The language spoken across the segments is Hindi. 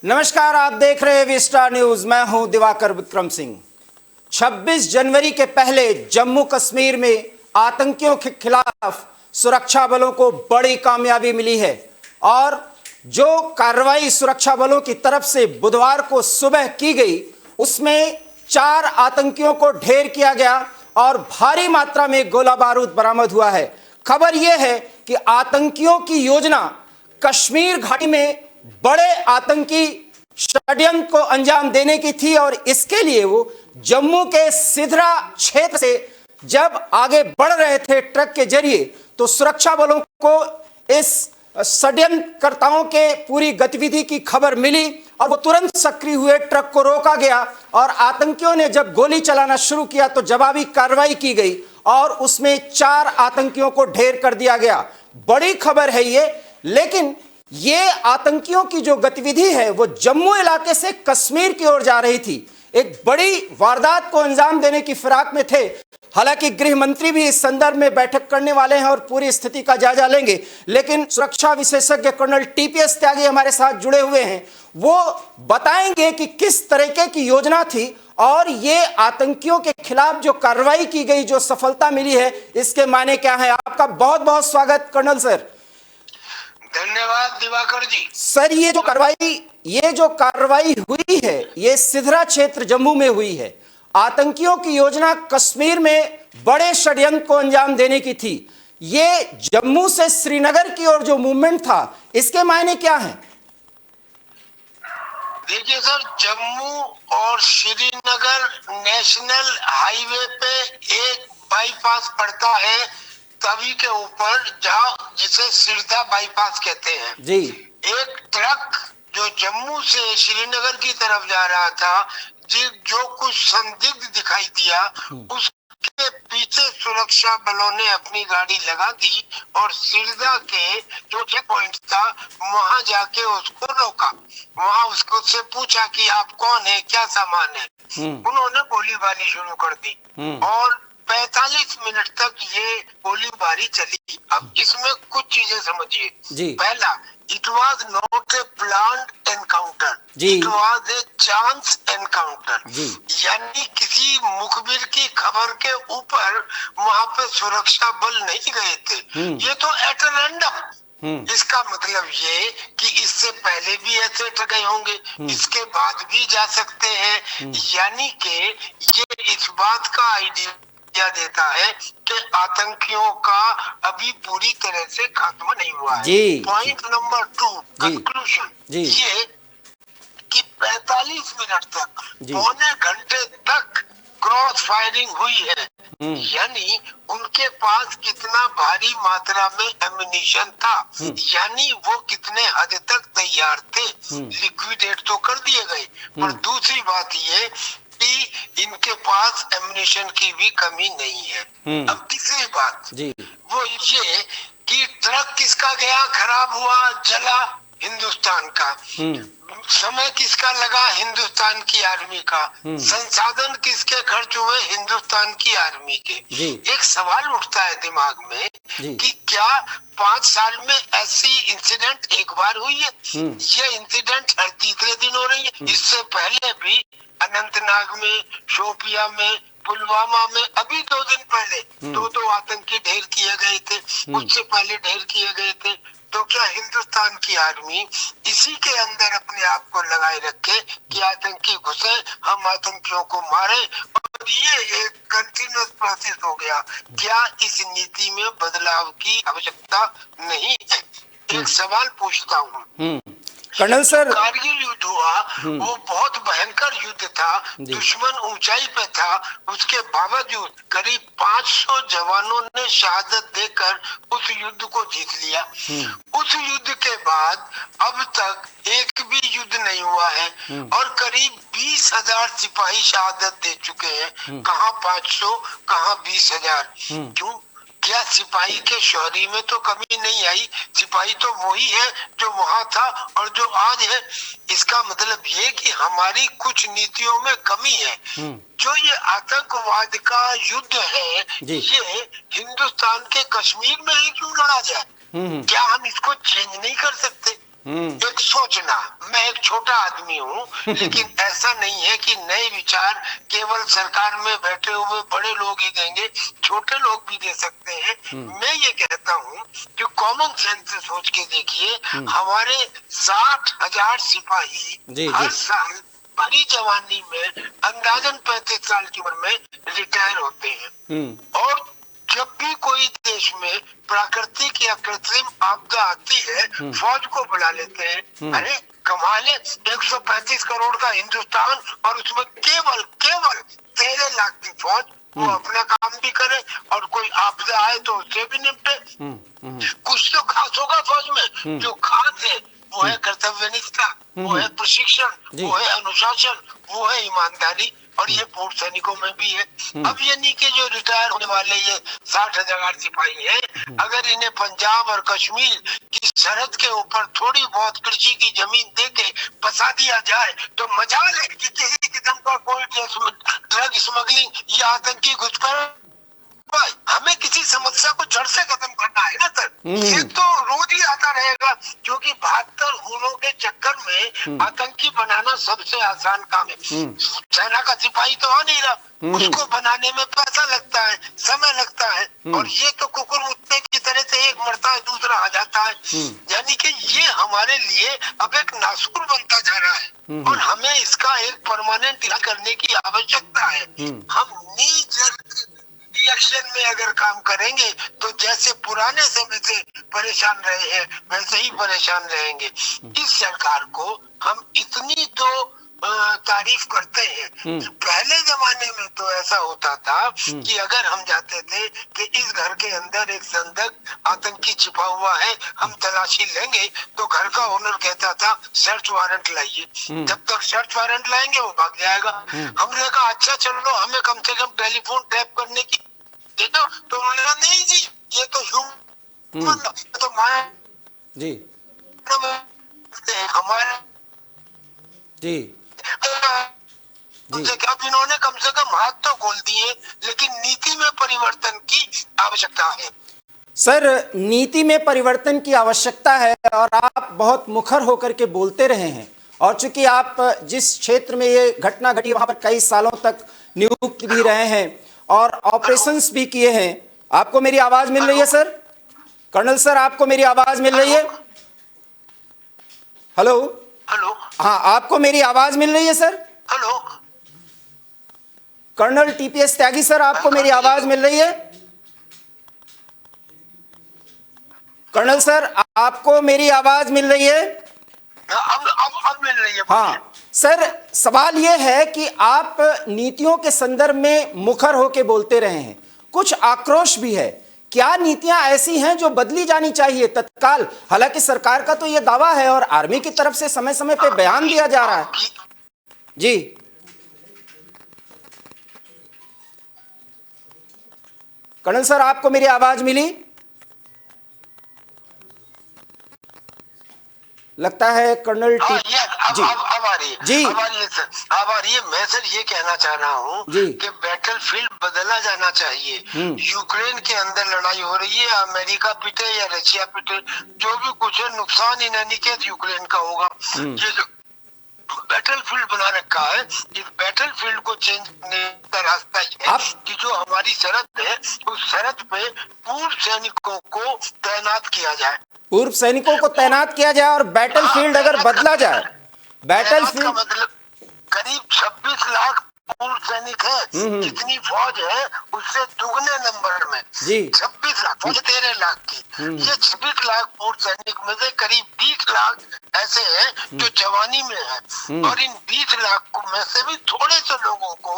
नमस्कार, आप देख रहे हैं विस्टा न्यूज। मैं हूं दिवाकर विक्रम सिंह। 26 जनवरी के पहले जम्मू कश्मीर में आतंकियों के खिलाफ सुरक्षा बलों को बड़ी कामयाबी मिली है और जो कार्रवाई सुरक्षा बलों की तरफ से बुधवार को सुबह की गई उसमें 4 आतंकियों को ढेर किया गया और भारी मात्रा में गोला बारूद बरामद हुआ है। खबर यह है कि आतंकियों की योजना कश्मीर घाटी में बड़े आतंकी षड्यंत्र को अंजाम देने की थी और इसके लिए वो जम्मू के सिधरा क्षेत्र से जब आगे बढ़ रहे थे ट्रक के जरिए तो सुरक्षा बलों को इस षड्यंत्रकर्ताओं के पूरी गतिविधि की खबर मिली और वो तुरंत सक्रिय हुए। ट्रक को रोका गया और आतंकियों ने जब गोली चलाना शुरू किया तो जवाबी कार्रवाई की गई और उसमें 4 आतंकियों को ढेर कर दिया गया। बड़ी खबर है ये, लेकिन ये आतंकियों की जो गतिविधि है वो जम्मू इलाके से कश्मीर की ओर जा रही थी। एक बड़ी वारदात को अंजाम देने की फिराक में थे। हालांकि गृह मंत्री भी इस संदर्भ में बैठक करने वाले हैं और पूरी स्थिति का जायजा लेंगे, लेकिन सुरक्षा विशेषज्ञ कर्नल टीपीएस त्यागी हमारे साथ जुड़े हुए हैं। वो बताएंगे कि किस तरीके की योजना थी और ये आतंकियों के खिलाफ जो कार्रवाई की गई, जो सफलता मिली है, इसके मायने क्या है। आपका बहुत बहुत स्वागत कर्नल सर। धन्यवाद दिवाकर जी। सर, ये जो कार्रवाई हुई है ये सिधरा क्षेत्र जम्मू में हुई है। आतंकियों की योजना कश्मीर में बड़े षड्यंत्र को अंजाम देने की थी। ये जम्मू से श्रीनगर की ओर जो मूवमेंट था इसके मायने क्या हैं? देखिए सर, जम्मू और श्रीनगर नेशनल हाईवे पे एक बाईपास पड़ता है तवी के ऊपर, जहाँ जिसे सिरसा बाईपास कहते हैं जी। एक ट्रक जो जम्मू से श्रीनगर की तरफ जा रहा था, जो कुछ संदिग्ध दिखाई दिया, उसके पीछे सुरक्षा बलों ने अपनी गाड़ी लगा दी और सिरसा के जो चेक पॉइंट था वहां जाके उसको रोका। वहां उसको से पूछा कि आप कौन है, क्या सामान है। उन्होंने गोलीबारी शुरू कर दी और 45 मिनट तक ये गोलीबारी चली। अब इसमें कुछ चीजें समझिए। पहला, it was not a planned encounter, it was a chance encounter. यानी किसी मुखबिर की खबर के ऊपर वहां पे सुरक्षा बल नहीं गए थे। ये तो एट रैंडम। इसका मतलब ये कि इससे पहले भी ऐसे गए होंगे, इसके बाद भी जा सकते हैं। यानी कि ये इस बात का आइडिया देता है कि आतंकियों का अभी पूरी तरह से खात्मा नहीं हुआ है। पॉइंट नंबर 2, कंक्लूजन ये कि 45 मिनट तक, पौने घंटे तक क्रॉस फायरिंग हुई है। यानी उनके पास कितना भारी मात्रा में एम्युनिशन था, यानी वो कितने हद तक तैयार थे। लिक्विडेट तो कर दिए गए, पर दूसरी बात ये कि इनके पास एम्युनिशन की भी कमी नहीं है। अब तीसरी बात वो ये कि ट्रक किसका गया, खराब हुआ, जला, हिंदुस्तान का। समय किसका लगा, हिंदुस्तान की आर्मी का। संसाधन किसके खर्च हुए, हिंदुस्तान की आर्मी के। एक सवाल उठता है दिमाग में कि क्या 5 साल में ऐसी इंसिडेंट एक बार हुई है? ये इंसिडेंट हर तीसरे दिन हो रही है। इससे पहले भी अनंतनाग में, शोपिया में, पुलवामा में अभी 2 दिन पहले 2 आतंकी ढेर किए गए थे, उससे पहले ढेर किए गए थे। तो क्या हिंदुस्तान की आर्मी इसी के अंदर अपने आप को लगाए रखे कि आतंकी घुसे, हम आतंकियों को मारे, और ये एक कंटिन्यूअस प्रोसेस हो गया? क्या इस नीति में बदलाव की आवश्यकता नहीं है? एक सवाल पूछता हूँ। कर्नल सर, कारगिल युद्ध हुआ, वो बहुत भयंकर युद्ध था, दुश्मन ऊंचाई पे था, उसके बावजूद करीब 500 जवानों ने शहादत देकर उस युद्ध को जीत लिया। उस युद्ध के बाद अब तक एक भी युद्ध नहीं हुआ है और करीब 20,000 सिपाही शहादत दे चुके हैं। कहाँ 500, कहाँ 20,000? क्यों? क्या सिपाही के शौर्य में तो कमी नहीं आई? सिपाही तो वही है जो वहां था और जो आज है। इसका मतलब ये कि हमारी कुछ नीतियों में कमी है। जो ये आतंकवाद का युद्ध है, ये हिंदुस्तान के कश्मीर में ही क्यों लड़ा जाए? क्या हम इसको चेंज नहीं कर सकते? एक सोचना। मैं एक छोटा आदमी हूँ, लेकिन ऐसा नहीं है कि नए विचार केवल सरकार में बैठे हुए बड़े लोग ही देंगे, छोटे लोग भी दे सकते हैं। मैं ये कहता हूँ कि कॉमन सेंस से सोच के देखिए, हमारे 60,000 सिपाही हर साल भरी जवानी में अंदाजन 35 साल की उम्र में रिटायर होते हैं। और जब भी कोई देश में प्राकृतिक या कृत्रिम आपदा आती है, फौज को बुला लेते हैं। अरे कमाल है, 135 करोड़ का हिंदुस्तान और उसमें केवल 13 लाख की फौज, वो अपना काम भी करे और कोई आपदा आए तो उससे भी निपटे। कुछ तो खास होगा फौज में। जो खास है वो है कर्तव्यनिष्ठा, वो है प्रशिक्षण, वो है अनुशासन, वो है ईमानदारी, और ये पूर्व सैनिकों में भी है। अब ये नहीं कि जो रिटायर होने वाले ये 60,000 सिपाही हैं, अगर इन्हें पंजाब और कश्मीर की सरहद के ऊपर थोड़ी बहुत कृषि की जमीन देके बसा दिया जाए तो मजाल है कि किसी किस्म का कोई ड्रग स्मगलिंग या आतंकी घुसपैठ। हमें किसी समस्या को जड़ से खत्म करना है ना सर। ये तो रोज ही आता रहेगा, क्योंकि 72 खूनों के चक्कर में आतंकी बनाना सबसे आसान काम है। सेना का सिपाही तो आ नहीं रहा, उसको बनाने में पैसा लगता है, समय लगता है, और ये तो कुकुर मुत्ते की तरह से एक मरता है दूसरा आ जाता है। यानी कि ये हमारे लिए अब एक नासूर बनता जा रहा है, और हमें इसका एक परमानेंट इलाज करने की आवश्यकता है। हम नी जर्क रिएक्शन में अगर काम करेंगे तो जैसे पुराने समय से परेशान रहे हैं वैसे ही परेशान रहेंगे। इस सरकार को हम इतनी तो तारीफ करते हैं। पहले जमाने में तो ऐसा होता था कि अगर हम जाते थे कि इस घर के अंदर एक संदिग्ध आतंकी छिपा हुआ है, हम तलाशी लेंगे, तो घर का ओनर कहता था सर्च वारंट लाइए। जब तक सर्च वारंट लाएंगे वो भाग जाएगा। हमने कहा अच्छा चलो, हमें कम से कम टेलीफोन टैप करने की दे दो, तो उन्होंने कहा नहीं जी, ये तो तो माया जी हमारे जी जी। अब इन्होंने कम से कम हाथ तो खोल दिए, लेकिन नीति में परिवर्तन की आवश्यकता है। सर, नीति में परिवर्तन की आवश्यकता है, और आप बहुत मुखर होकर के बोलते रहे हैं, और चूंकि आप जिस क्षेत्र में ये घटना घटी वहां पर कई सालों तक नियुक्त भी रहे हैं और ऑपरेशंस भी किए हैं। आपको मेरी आवाज मिल रही है सर? कर्नल सर, आपको मेरी आवाज मिल रही है? हेलो हेलो, हाँ, आपको मेरी आवाज मिल रही है सर? हेलो कर्नल टीपीएस त्यागी सर, आपको मेरी आवाज मिल रही है? कर्नल सर, आपको मेरी आवाज मिल रही है? अब मिल रही है। हाँ सर, सवाल यह है कि आप नीतियों के संदर्भ में मुखर होकर बोलते रहे हैं, कुछ आक्रोश भी है। क्या नीतियां ऐसी हैं जो बदली जानी चाहिए तत्काल? हालांकि सरकार का तो यह दावा है और आर्मी की तरफ से समय समय पे बयान दिया जा रहा है। जी कर्नल सर, आपको मेरी आवाज मिली? लगता है कर्नल जी अब आ रही है जी, अब आ रही है। मैं सर ये कहना चाह रहा हूँ कि बैटलफील्ड बदला जाना चाहिए। यूक्रेन के अंदर लड़ाई हो रही है, अमेरिका पिटे या रशिया पिटे, जो भी कुछ है नुकसान इन अनिकेत यूक्रेन का होगा। ये जो बैटलफील्ड बना रखा है, इस बैटलफील्ड को चेंज करने का रास्ता ये है कि जो हमारी सरहद है उस सरहद पे पूर्व सैनिकों को तैनात किया जाए। पूर्व सैनिकों को तैनात किया जाए और बैटलफील्ड अगर बदला जाए, बैटलफील्ड का मतलब करीब 26 लाख पूर्व सैनिक है। जितनी फौज है उससे दुगने नंबर में 26 लाख, फौज 13 लाख की। ये 26 लाख पूर्व सैनिक में से करीब 20 लाख ऐसे हैं जो जवानी में है, और इन 20 लाख में से भी थोड़े से लोगों को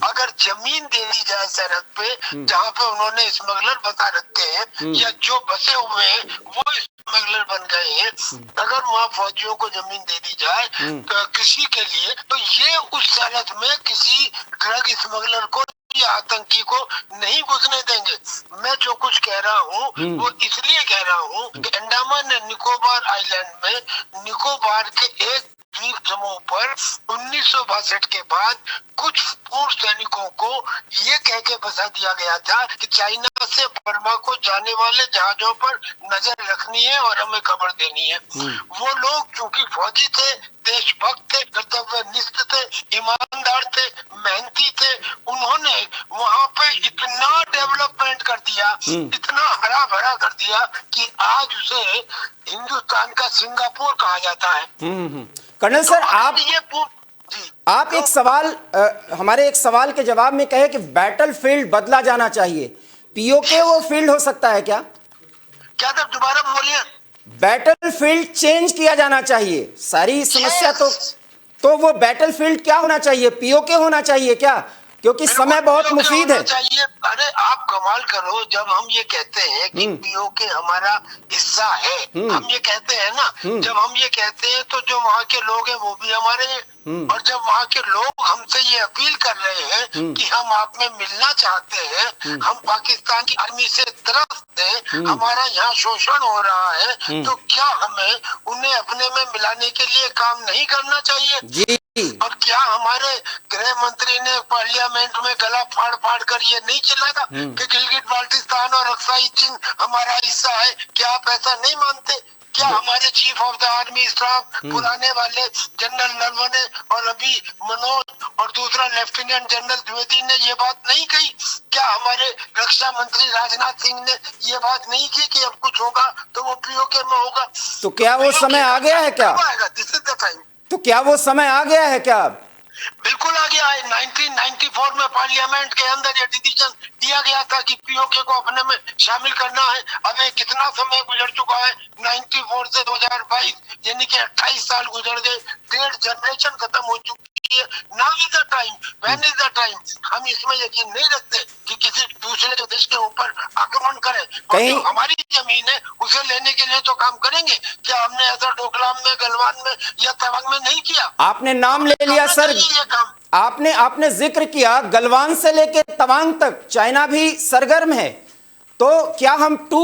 अगर जमीन दे दी जाए सरहद पे जहाँ पे उन्होंने स्मगलर बता रखे हैं या जो बसे हुए हैं वो स्मगलर बन गए हैं, अगर वहाँ फौजियों को जमीन दे दी जाए तो कृषि के लिए, तो ये उस सरहद में किसी ड्रग स्मगलर को या आतंकी को नहीं घुसने देंगे। मैं जो कुछ कह रहा हूँ वो इसलिए कह रहा हूँ कि अंडमान निकोबार आइलैंड में निकोबार के एक तीर समूह पर 1962 के बाद कुछ पूर्व सैनिकों को ये कह के बसा दिया गया था कि चाइना से बर्मा को जाने वाले जहाजों पर नजर रखनी है और हमें खबर देनी है। वो लोग चूंकि फौजी थे, देशभक्त थे, कर्तव्यनिष्ठ थे, ईमानदार थे, मेहनती थे, उन्होंने वहां पे इतना डेवलपमेंट कर दिया, इतना हरा भरा कर दिया कि आज उसे हिंदुस्तान का सिंगापुर कहा जाता है। कर्नल सर, आप एक सवाल हमारे एक सवाल के जवाब में कहे कि बैटलफील्ड बदला जाना चाहिए। पीओके वो फील्ड हो सकता है क्या? क्या तब दोबारा बोलिए। बैटलफील्ड चेंज किया जाना चाहिए। सारी समस्या तो वो बैटलफील्ड क्या होना चाहिए? पीओके होना चाहिए क्या? क्योंकि समय बहुत मुफीद है। चाहिए। अरे आप कमाल करो, जब हम ये कहते हैं कि पीओके हमारा हिस्सा है, हम ये कहते हैं ना, जब हम ये कहते हैं तो जो वहाँ के लोग हैं वो भी हमारे हैं। और जब वहाँ के लोग हमसे ये अपील कर रहे हैं कि हम आप में मिलना चाहते हैं, हम पाकिस्तान की आर्मी से त्रस्त हैं, हमारा यहाँ शोषण हो रहा है, तो क्या हमें उन्हें अपने में मिलाने के लिए काम नहीं करना चाहिए? जी। और क्या हमारे गृह मंत्री ने पार्लियामेंट में गला फाड़ फाड़ कर ये नहीं चिल्लाया था कि गिलगित बाल्टिस्तान और अक्साई चीन हमारा हिस्सा है? क्या आप ऐसा नहीं मानते? क्या हमारे chief of the army staff पुराने वाले जनरल नरवणे और अभी मनोज और दूसरा लेफ्टिनेंट जनरल द्विवेदी ने ये बात नहीं कही? क्या हमारे रक्षा मंत्री राजनाथ सिंह ने ये बात नहीं की कि अब कुछ होगा तो वो पीओके में होगा? तो क्या वो समय आ गया है क्या? This is the time. तो क्या वो समय आ गया है क्या? बिल्कुल आ गया है। 1994 में पार्लियामेंट के अंदर ये डिसीजन दिया गया था कि पीओके को अपने में शामिल करना है। अब कितना समय गुजर चुका है? 94 से 2022 यानी कि 28 साल गुजर गए, 1.5 जनरेशन खत्म हो चुकी है। Now is the time, when is the time. हम इसमें यकीन नहीं रखते कि किसी दूसरे देश के ऊपर आक्रमण करें। कहीं हमारी जमीन है उसे लेने के लिए तो काम करेंगे। क्या हमने ऐसा डोकलाम में, गलवान में या तवांग में नहीं किया? आपने नाम ले लिया सर, आपने जिक्र किया गलवान से लेके तवांग तक चाइना भी सरगर्म है। तो क्या हम टू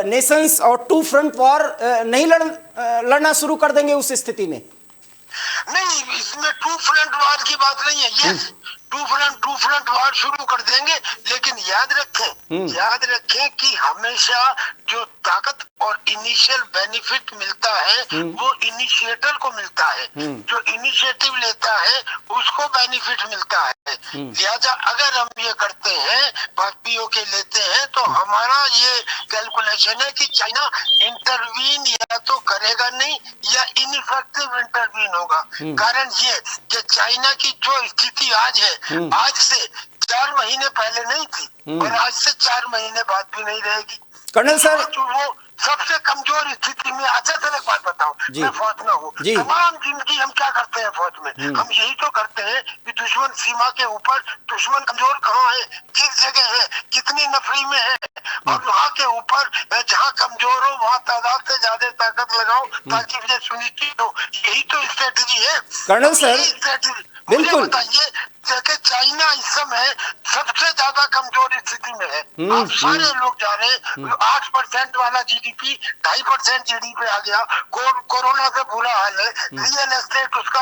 नेशंस और टू फ्रंट वॉर नहीं लड़ना शुरू कर देंगे उस स्थिति में? नहीं, इसमें टू फ्रंट वॉर की बात नहीं है। यस, टू फ्रंट वॉर शुरू कर देंगे, लेकिन याद रखें कि हमेशा जो ताकत और इनिशियल बेनिफिट मिलता है वो इनिशिएटर को मिलता है। जो इनिशिएटिव लेता है उसको बेनिफिट मिलता है। लिहाजा अगर हम ये करते हैं, पीओके लेते हैं, तो हमारा ये कैलकुलेशन है कि चाइना इंटरवीन या तो करेगा नहीं या इनइफेक्टिव इंटरवीन होगा। कारण ये कि चाइना की जो स्थिति आज है, आज से 4 महीने पहले नहीं थी और आज से 4 महीने बाद भी नहीं रहेगी। कर्नल सर, वो सबसे कमजोर स्थिति में। अच्छा सर, एक बात बताओ, मैं फौज में हूँ, तमाम जिंदगी हम क्या करते हैं फौज में? हम यही तो करते हैं कि दुश्मन सीमा के ऊपर, दुश्मन कमजोर कहाँ है, किस जगह है, कितनी नफरी में है, और वहाँ के ऊपर जहाँ कमजोर हो वहाँ तादाद से ज्यादा ताकत लगाओ ताकि मुझे सुनिश्चित हो। यही तो स्ट्रेटेजी है कर्नल सर। बिल्कुल बताइए कि चाइना इस समय सबसे ज्यादा कमजोर स्थिति में है। आप सारे लोग जा रहे हैं, 8% वाला जीडीपी 2.5% जीडीपी आ गया। कोरोना से बुरा हाल है, रियल एस्टेट उसका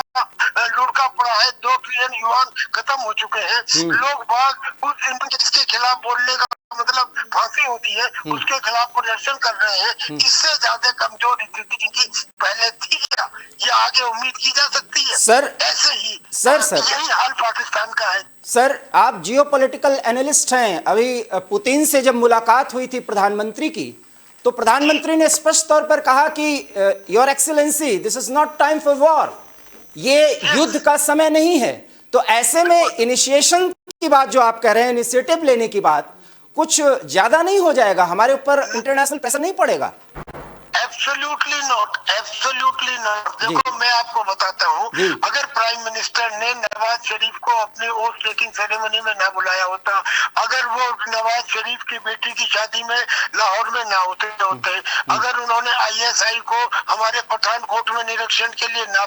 लुढ़का पड़ा है, 2 ट्रिलियन युआन खत्म हो चुके हैं। लोग बाग उस जिसके खिलाफ बोलने का मतलब फांसी होती है, उसके खिलाफ प्रदर्शन कर रहे हैं। इससे ज्यादा कमजोर स्थिति की पहले थी क्या? ये आगे उम्मीद की जा सकती है? सर, ऐसे ही सर यही हाल पाकिस्तान का है। सर, आप जियोपॉलिटिकल एनालिस्ट हैं। अभी पुतिन से जब मुलाकात हुई थी प्रधानमंत्री की, तो प्रधानमंत्री ने स्पष्ट तौर पर कहा कि your excellency, this is not time for war, ये युद्ध का समय नहीं है। तो ऐसे में इनिशिएशन की बात जो आप कह रहे हैं, इनिशिएटिव लेने की बात, कुछ ज्यादा नहीं हो जाएगा? हमारे ऊपर इंटरनेशनल प्रेशर नहीं पड़ेगा? Absolutely not, absolutely not. देखो मैं आपको बताता हूँ, अगर प्राइम मिनिस्टर ने नवाज शरीफ को अपने ओथ टेकिंग सेरेमनी में ना बुलाया होता, अगर वो नवाज शरीफ की बेटी की शादी में लाहौर में ना होते, अगर उन्होंने आईएसआई को हमारे पठानकोट में निरीक्षण के लिए ना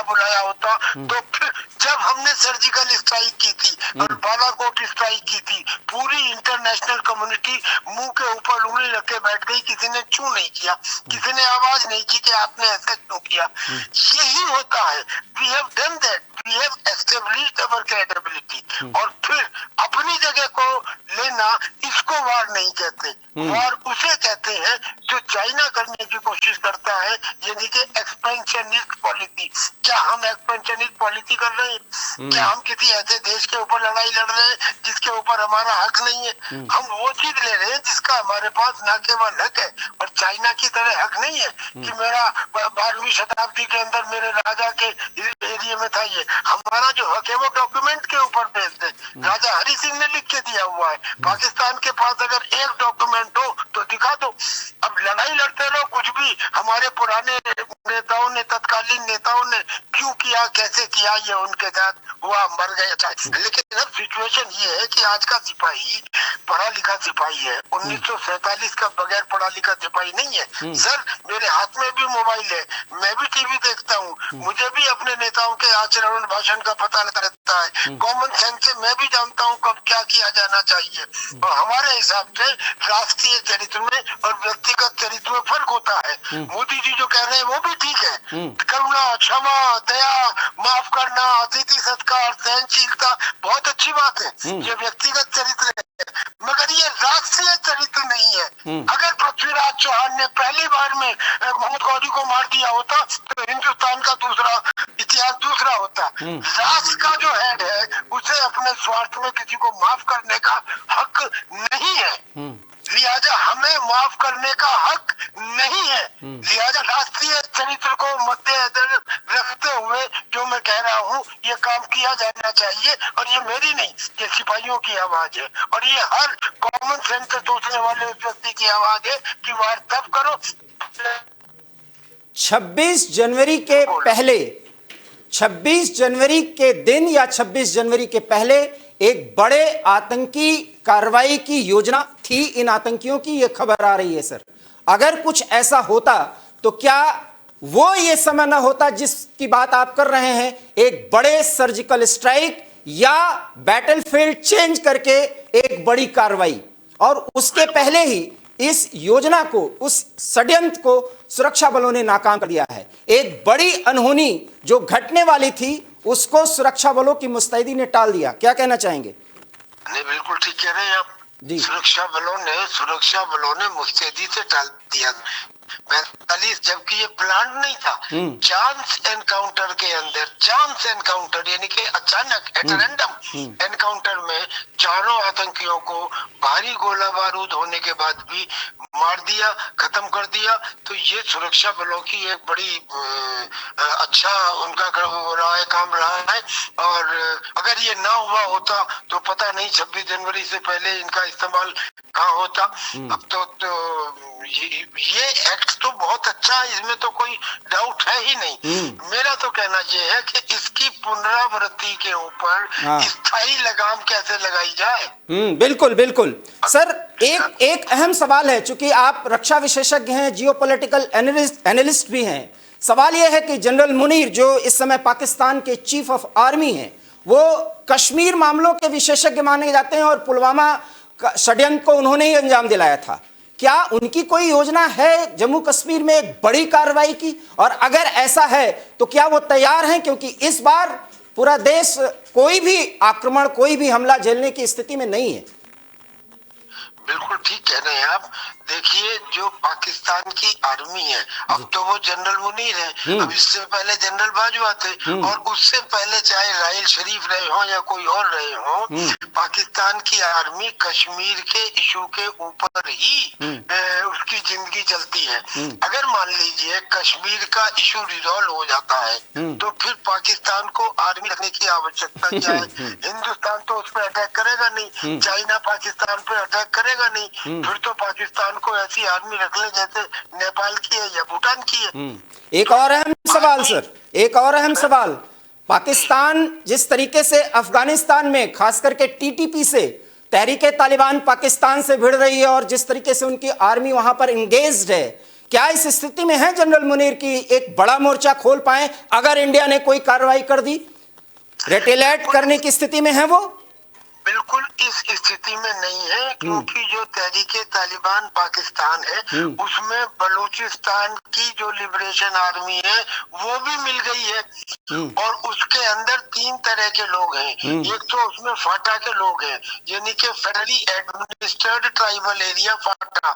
बुलाया होता, तो फिर जब हमने सर्जिकल स्ट्राइक की थी और बालाकोट स्ट्राइक की थी, पूरी इंटरनेशनल कम्युनिटी मुंह के ऊपर उंगली रख के बैठ गई, किसी ने चू नहीं किया, किसी ने आवाज नहीं की कि आपने ऐसा क्यों किया। यही होता है, we have done that, we have established our credibility. और फिर अपनी जगह को लेना, इसको वार नहीं कहते, वार उसे कहते हैं जो चाइना करने की कोशिश करता है, यानी कि एक्सपेंशनिस्ट पॉलिसी। क्या हम एक्सपेंशनिस्ट पॉलिसी कर रहे हैं? क्या हम किसी ऐसे देश के ऊपर लड़ाई लड़ रहे हैं जिसके ऊपर हमारा हक नहीं है? हम वो चीज ले रहे हैं जिसका हमारे पास न केवल हक है और चाइना की तरह हक नहीं है कि मेरा 12वीं शताब्दी के अंदर मेरे राजा के एरिया में था। ये हमारा जो हक है वो डॉक्यूमेंट के ऊपर बेस्ड है, राजा हरि सिंह ने लिख के दिया हुआ है। पाकिस्तान के पास अगर एक डॉक्यूमेंट हो तो दिखा दो। अब लड़ाई लड़ते रहो कुछ भी, हमारे पुराने नेताओं ने, तत्कालीन नेताओं ने क्यों किया, कैसे किया, ये उनके साथ हुआ, मर गए, अच्छा। लेकिन अब सिचुएशन ये है कि आज का सिपाही पढ़ा लिखा सिपाही है, 1947 का बगैर पढ़ा लिखा सिपाही नहीं है। सर मेरे हाथ में भी मोबाइल है, मैं भी टीवी देखता हूँ, मुझे भी अपने नेताओं के आचरण और भाषण का पता रहता है। कॉमन सेंस से मैं भी जानता हूँ कब क्या किया जाना चाहिए। तो हमारे हिसाब से राष्ट्रीय चरित्र में और व्यक्तिगत चरित्र में फर्क होता है। मोदी जी जो कह रहे हैं वो भी ठीक है, करुणा, क्षमा, दया, माफ करना, अतिथि सत्कार, सहनशीलता, बहुत अच्छी बात है, ये व्यक्तिगत चरित्र है, मगर ये राष्ट्रीय चरित्र नहीं है। अगर पृथ्वीराज चौहान ने पहली बार में मोहम्मद गौरी को मार दिया होता तो हिंदुस्तान का इतिहास दूसरा होता। राष्ट्र का जो हेड है उसे अपने स्वार्थ में किसी को माफ करने का हक नहीं है, लिहाजा हमें माफ करने का हक नहीं है। लिहाजा राष्ट्रीय चरित्र को मद्देनजर रखते हुए जो मैं कह रहा हूँ, ये काम किया जाना चाहिए। और ये मेरी नहीं, ये सिपाहियों की आवाज है और ये हर कॉमन सेंस से सोचने वाले व्यक्ति की आवाज है कि वार तब करो। 26 जनवरी के पहले, 26 जनवरी के दिन या 26 जनवरी के पहले एक बड़े आतंकी कार्रवाई की योजना थी इन आतंकियों की, यह खबर आ रही है सर। अगर कुछ ऐसा होता तो क्या वो ये समय ना होता जिसकी बात आप कर रहे हैं, एक बड़े सर्जिकल स्ट्राइक या बैटलफील्ड चेंज करके एक बड़ी कार्रवाई, और उसके पहले ही इस योजना को, उस षड्यंत्र को सुरक्षा बलों ने नाकाम कर दिया है। एक बड़ी अनहोनी जो घटने वाली थी उसको सुरक्षा बलों की मुस्तैदी ने टाल दिया। क्या कहना चाहेंगे? नहीं, बिल्कुल ठीक कह रहे हैं आप जी। सुरक्षा बलों ने मुस्तैदी से टाल दिया 45, जबकि ये प्लान नहीं था। चांस एनकाउंटर के अंदर, चांस एनकाउंटर यानी कि अचानक रैंडम एनकाउंटर में चारों आतंकियों को भारी गोला बारूद होने के बाद भी मार दिया, खत्म कर दिया। तो ये सुरक्षा बलों की एक बड़ी अच्छा उनका काम रहा है। और अगर ये ना हुआ होता तो पता नहीं 26 जनवरी से पहले इनका इस्तेमाल कहाँ होता। अब तो ये एक्ट तो बहुत अच्छा है, इसमें तो कोई डाउट है ही नहीं। मेरा तो कहना ये है कि इसकी पुनरावृत्ति के ऊपर स्थायी लगाम कैसे लगाई जाए। बिल्कुल बिल्कुल सर, एक अहम सवाल है, चूंकि आप रक्षा विशेषज्ञ हैं, जियोपॉलिटिकल एनालिस्ट भी हैं। सवाल यह है कि जनरल मुनीर जो इस समय पाकिस्तान के चीफ ऑफ आर्मी हैं, वो कश्मीर मामलों के विशेषज्ञ माने जाते हैं और पुलवामा षड्यंत्र को उन्होंने ही अंजाम दिलाया था। क्या उनकी कोई योजना है जम्मू कश्मीर में एक बड़ी कार्रवाई की? और अगर ऐसा है तो क्या वो तैयार हैं? क्योंकि इस बार पूरा देश कोई भी आक्रमण, कोई भी हमला झेलने की स्थिति में नहीं है। बिल्कुल ठीक कह रहे हैं आप। देखिए, जो पाकिस्तान की आर्मी है, अब तो वो जनरल मुनीर है, अब इससे पहले जनरल बाजवा थे, और उससे पहले चाहे राहिल शरीफ रहे हो या कोई और रहे हो, पाकिस्तान की आर्मी कश्मीर के इशू के ऊपर ही उसकी जिंदगी चलती है। अगर मान लीजिए कश्मीर का इशू रिजॉल्व हो जाता है तो फिर पाकिस्तान को आर्मी रखने की आवश्यकता क्या है? हिंदुस्तान तो उस पर अटैक करेगा नहीं, चाइना पाकिस्तान पर अटैक करेगा नहीं, फिर तो पाकिस्तान को ऐसी आर्मी रख ले जैसे नेपाल की है या भूटान की है। एक और अहम सवाल सर, एक और अहम सवाल, पाकिस्तान जिस तरीके से अफगानिस्तान में खास करके टीटीपी से तहरीके तालिबान पाकिस्तान से भिड़ रही है और जिस तरीके से उनकी आर्मी वहां पर इंगेज्ड है, क्या इस स्थिति में है जनरल मुनीर की एक बड़ा मोर्चा खोल पाए अगर इंडिया ने कोई कार्रवाई कर दी? रिटेलिएट करने की स्थिति में है वो? बिल्कुल इस स्थिति में नहीं है, क्योंकि जो तहरीके तालिबान पाकिस्तान है उसमें बलूचिस्तान की जो लिबरेशन आर्मी है वो भी मिल गई है, और उसके अंदर 3 तरह के लोग हैं। एक तो उसमें फाटा के लोग हैं, यानी कि फेडरली एडमिनिस्ट्रेड ट्राइबल एरिया फाटा,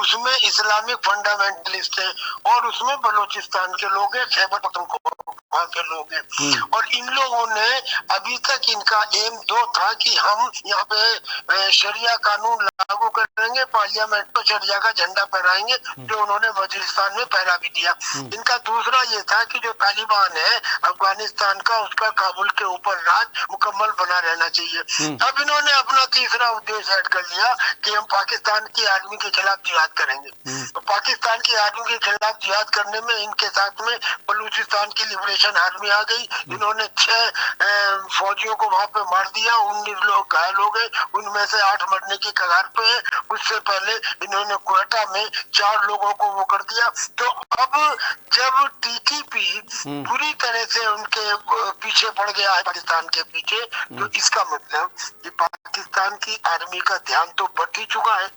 उसमें इस्लामिक फंडामेंटलिस्ट है, और उसमें बलूचिस्तान के लोग हैं, खैबर पख्तूनख्वा के लोग हैं। और इन लोगों ने अभी तक इनका एम 2 था कि हम यहाँ पे शरिया कानून लागू करेंगे, पार्लियामेंट में शरिया का झंडा फहराएंगे, जो उन्होंने वजीरिस्तान में फहरा भी दिया। इनका दूसरा ये था कि जो तालिबान है अफगानिस्तान का, उसका काबुल के ऊपर राज मुकम्मल बना रहना चाहिए। अब इन्होंने अपना तीसरा उद्देश्य ऐड कर लिया कि हम पाकिस्तान की आर्मी के खिलाफ जिहाद करेंगे। तो पाकिस्तान की आर्मी के खिलाफ जिहाद करने में इनके साथ में बलूचिस्तान की लिबरेशन आर्मी आ गई। इन्होंने 6 फौजियों को वहां पे मार दिया, 19 लोग घायल हो गए, उनमें से 8 मरने की कगार पे है। उससे पहले इन्होंने क्वेटा में 4 लोगों को वो कर दिया। तो अब जब टीटीपी पूरी तरह से उनके पीछे पड़ गया है, पाकिस्तान के पीछे, तो इसका मतलब कि पाकिस्तान की आर्मी का ध्यान तो बढ़ ही चुका है।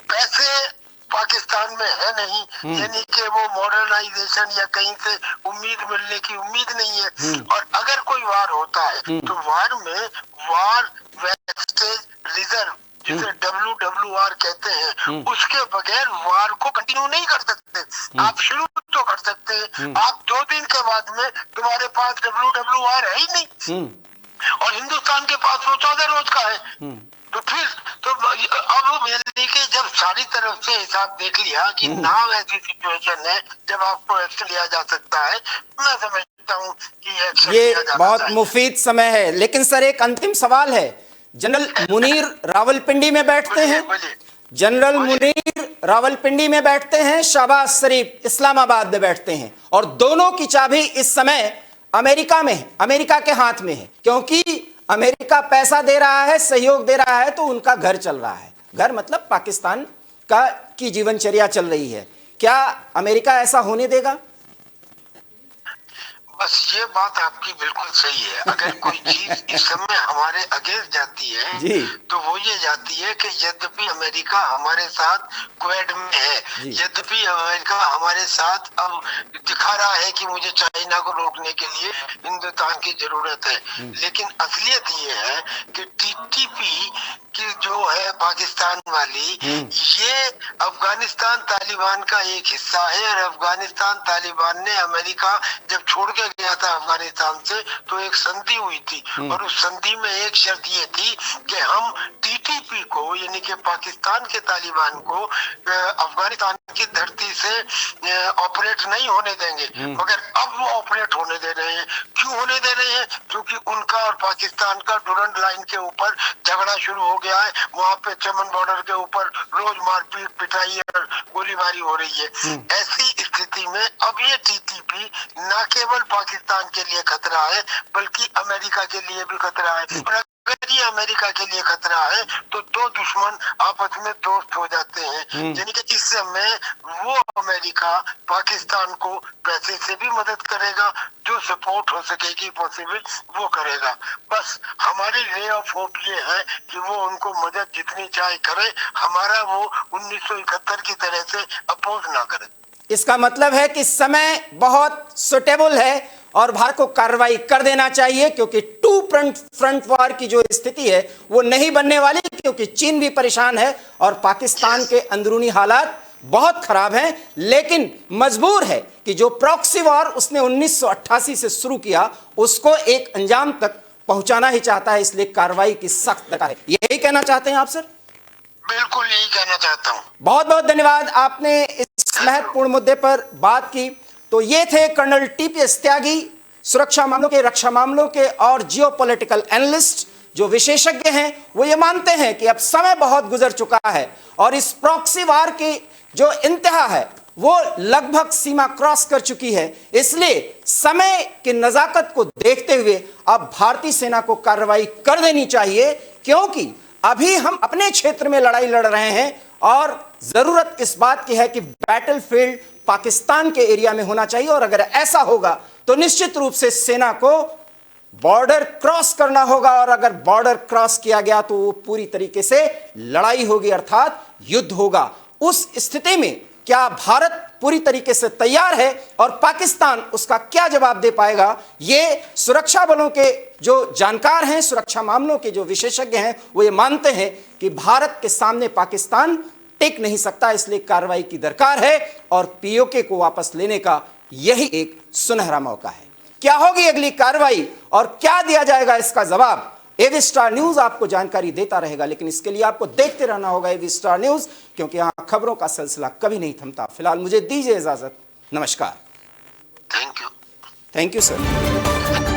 पैसे पाकिस्तान में है नहीं, यानी कि वो मॉडर्नाइजेशन या कहीं से उम्मीद मिलने की उम्मीद नहीं है। और अगर कोई वार होता है तो वार में वार वेस्टेज रिजर्व, जिसे WWR कहते हैं, उसके बगैर वार को कंटिन्यू नहीं कर सकते। आप शुरू तो कर सकते हैं, आप 2 दिन के बाद में तुम्हारे पास WWR है ही नहीं, और हिंदुस्तान के पास वो 14 रोज का है। तो फिर तो अब मैंने कि जब सारी तरफ से हिसाब देख लिया कि नाव ऐसी सिचुएशन है जब आपको एक्शन लिया जा सकता है, मैं समझता हूँ कि एक्शन ये लिया जाना बहुत चाहिए। मुफीद समय है। लेकिन सर एक अंतिम सवाल है, जनरल मुनीर रावलपिंडी में बैठते हैं, जनरल मुनीर रावलपिंडी में बैठते हैं, शहबाज शरीफ इस्लामाबाद में बैठते हैं, और दोनों की चाबी इस समय अमेरिका में है, अमेरिका के हाथ में है, क्योंकि अमेरिका पैसा दे रहा है, सहयोग दे रहा है, तो उनका घर चल रहा है। घर मतलब पाकिस्तान का की जीवनचर्या चल रही है। क्या अमेरिका ऐसा होने देगा? बस ये बात आपकी बिल्कुल सही है। अगर कोई चीज इस समय हमारे अगेंस्ट जाती है तो वो ये जाती है कि यद्यपि अमेरिका हमारे साथ क्वेड में है, यद्यपि अमेरिका हमारे साथ अब दिखा रहा है कि मुझे चाइना को रोकने के लिए हिंदुस्तान की जरूरत है, लेकिन असलियत ये है कि टीटीपी की जो है पाकिस्तान वाली, ये अफगानिस्तान तालिबान का एक हिस्सा है। और अफगानिस्तान तालिबान ने अमेरिका जब छोड़ के गया था अफगानिस्तान से, तो एक संधि हुई थी, और उस संधि में एक शर्त ये थी कि हम टीटीपी को, यानी कि पाकिस्तान के तालिबान को अफगानिस्तान की धरती से ऑपरेट नहीं होने देंगे। मगर अब वो ऑपरेट होने दे रहे हैं। क्यों होने दे रहे हैं? क्योंकि उनका और पाकिस्तान का डुरंड लाइन के ऊपर झगड़ा शुरू हो गया है। वहाँ पे चमन बॉर्डर के ऊपर रोज मारपीट, पिटाई और गोलीबारी हो रही है। ऐसी स्थिति में अब ये टीटीपी न केवल पाकिस्तान के लिए खतरा है, बल्कि अमेरिका के लिए भी खतरा है। और अगर ये अमेरिका के लिए खतरा है तो 2 दुश्मन आपस में दोस्त हो जाते हैं। यानी कि इस समय वो अमेरिका पाकिस्तान को पैसे से भी मदद करेगा, जो सपोर्ट हो सकेगी पॉसिबल वो करेगा। बस हमारी रे ऑफ होप ये है कि वो उनको मदद जितनी चाहे करे, हमारा वो 1971 की तरह से अपोज ना करे। इसका मतलब है कि समय बहुत सुटेबल है और भारत को कार्रवाई कर देना चाहिए, क्योंकि 2 फ्रंट वॉर की जो स्थिति है वो नहीं बनने वाली, क्योंकि चीन भी परेशान है और पाकिस्तान के अंदरूनी हालात बहुत खराब हैं। लेकिन मजबूर है कि जो प्रॉक्सी वॉर उसने 1988 से शुरू किया, उसको एक अंजाम तक पहुंचाना ही चाहता है, इसलिए कार्रवाई की सख्त है। यही कहना चाहते हैं आप सर? बिल्कुल यही कहना चाहता हूं। बहुत बहुत धन्यवाद, आपने इस महत्वपूर्ण मुद्दे पर बात की। तो ये थे कर्नल टीपीएस त्यागी, सुरक्षा मामलों के, रक्षा मामलों के और जियोपॉलिटिकल एनालिस्ट, जो विशेषज्ञ हैं। वो ये मानते हैं कि अब समय बहुत गुजर चुका है और इस प्रॉक्सी वार की जो इंतहा है वो लगभग सीमा क्रॉस कर चुकी है। इसलिए समय की नजाकत को देखते हुए अब भारतीय सेना को कार्रवाई कर देनी चाहिए, क्योंकि अभी हम अपने क्षेत्र में लड़ाई लड़ रहे हैं और जरूरत इस बात की है कि बैटलफील्ड पाकिस्तान के एरिया में होना चाहिए। और अगर ऐसा होगा तो निश्चित रूप से सेना को बॉर्डर क्रॉस करना होगा, और अगर बॉर्डर क्रॉस किया गया तो वो पूरी तरीके से लड़ाई होगी, अर्थात युद्ध होगा। उस स्थिति में क्या भारत पूरी तरीके से तैयार है और पाकिस्तान उसका क्या जवाब दे पाएगा? ये सुरक्षा बलों के जो जानकार हैं, सुरक्षा मामलों के जो विशेषज्ञ हैं, वो ये मानते हैं कि भारत के सामने पाकिस्तान टिक नहीं सकता, इसलिए कार्रवाई की दरकार है और पीओके को वापस लेने का यही एक सुनहरा मौका है। क्या होगी अगली कार्रवाई और क्या दिया जाएगा इसका जवाब? एवी स्टार न्यूज आपको जानकारी देता रहेगा, लेकिन इसके लिए आपको देखते रहना होगा एवी स्टार न्यूज, क्योंकि यहां खबरों का सिलसिला कभी नहीं थमता। फिलहाल मुझे दीजिए इजाजत, नमस्कार। Thank you. Thank you sir.